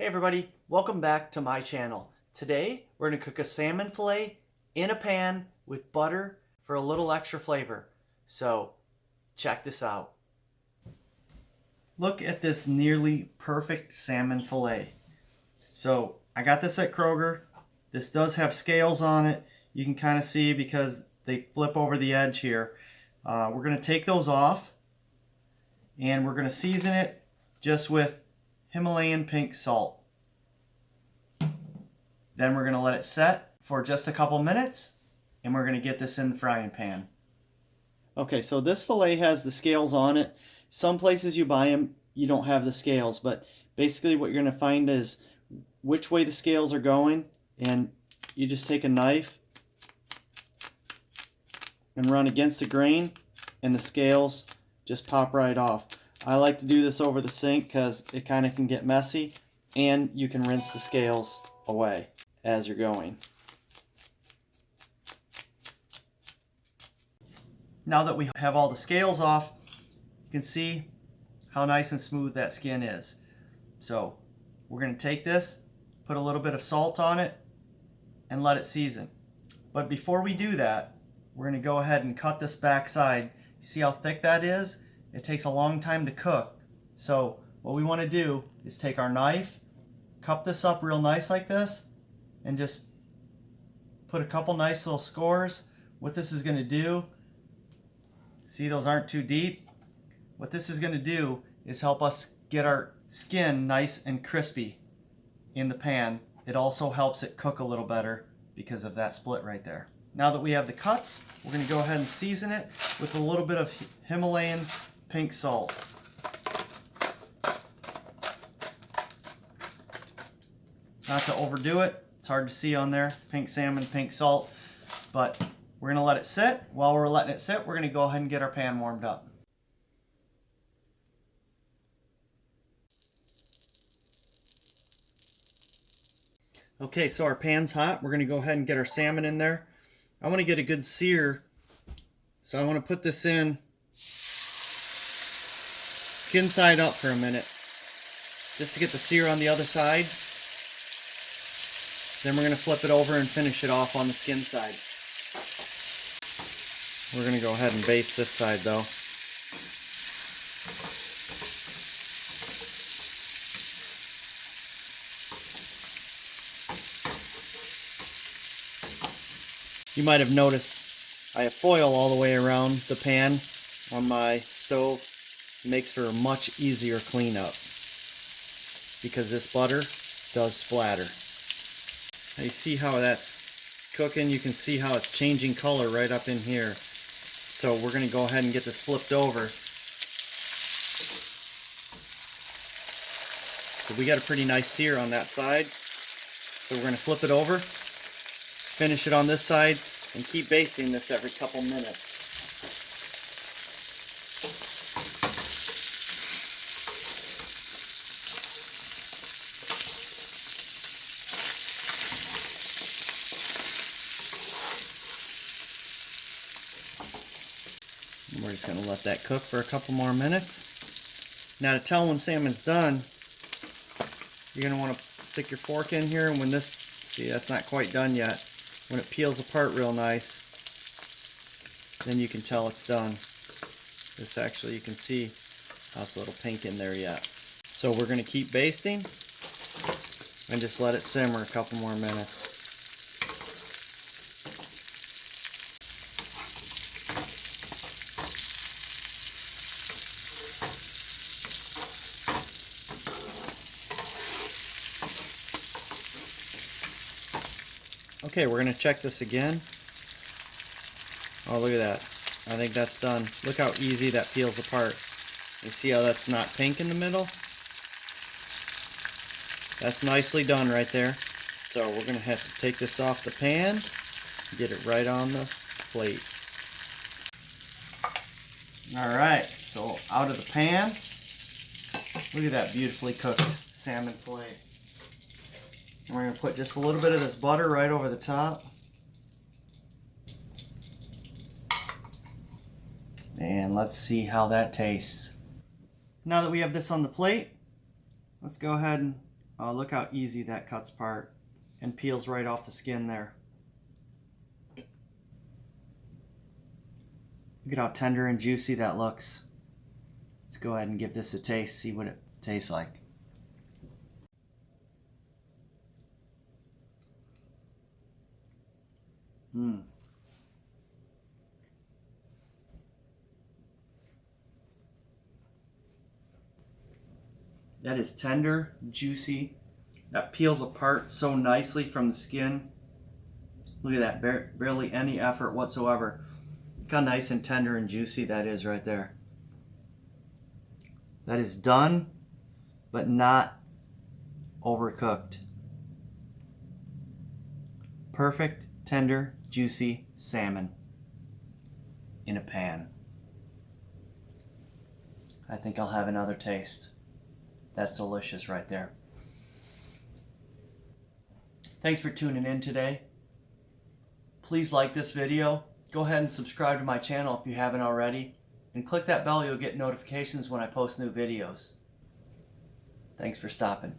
Hey everybody, welcome back to my channel. Today we're going to cook a salmon fillet in a pan with butter for a little extra flavor. So check this out. Look at this nearly perfect salmon fillet. So I got this at Kroger. This does have scales on it. You can kind of see because they flip over the edge here. We're going to take those off and we're going to season it just with Himalayan pink salt. Then we're going to let it set for just a couple minutes and we're going to get this in the frying pan. Okay, so this fillet has the scales on it. Some places you buy them, you don't have the scales, but basically what you're going to find is which way the scales are going, and you just take a knife and run against the grain and the scales just pop right off. I like to do this over the sink because it kind of can get messy and you can rinse the scales away as you're going. Now that we have all the scales off, you can see how nice and smooth that skin is. So we're going to take this, put a little bit of salt on it, and let it season. But before we do that, we're going to go ahead and cut this back side. You see how thick that is? It takes a long time to cook. So what we want to do is take our knife, cup this up real nice like this, and just put a couple nice little scores. What this is going to do, see those aren't too deep? What this is going to do is help us get our skin nice and crispy in the pan. It also helps it cook a little better because of that split right there. Now that we have the cuts, we're going to go ahead and season it with a little bit of Himalayan pink salt. Not to overdo it. It's hard to see on there, pink salmon, pink salt, but we're going to let it sit. While we're letting it sit, we're going to go ahead and get our pan warmed up. Okay, so our pan's hot. We're going to go ahead and get our salmon in there. I want to get a good sear, so I want to put this in skin side up for a minute, just to get the sear on the other side. Then we're going to flip it over and finish it off on the skin side. We're going to go ahead and baste this side though. You might have noticed I have foil all the way around the pan on my stove. It makes for a much easier cleanup because this butter does splatter. Now you see how that's cooking. You can see how it's changing color right up in here. So we're going to go ahead and get this flipped over. So we got a pretty nice sear on that side. So we're going to flip it over, finish it on this side, and keep basting this every couple minutes. And we're just going to let that cook for a couple more minutes. Now to tell when salmon's done, you're going to want to stick your fork in here, and when this, see, that's not quite done yet. When it peels apart real nice, then you can tell it's done. This actually, you can see how it's a little pink in there yet. So we're going to keep basting and just let it simmer a couple more minutes. Okay, we're going to check this again. Oh, look at that. I think that's done. Look how easy that peels apart. You see how that's not pink in the middle? That's nicely done right there. So we're going to have to take this off the pan, get it right on the plate. Alright, so out of the pan, look at that beautifully cooked salmon fillet. And we're going to put just a little bit of this butter right over the top. And let's see how that tastes. Now that we have this on the plate, let's go ahead and Oh, look how easy that cuts apart and peels right off the skin there. Look at how tender and juicy that looks. Let's go ahead and give this a taste, see what it tastes like. That is tender, juicy. That peels apart so nicely from the skin. Look at that, barely any effort whatsoever. Look how nice and tender and juicy that is right there. That is done, but not overcooked. Perfect, tender, juicy salmon in a pan. I think I'll have another taste. That's delicious right there. Thanks for tuning in today. Please like this video. Go ahead and subscribe to my channel if you haven't already. And click that bell, you'll get notifications when I post new videos. Thanks for stopping.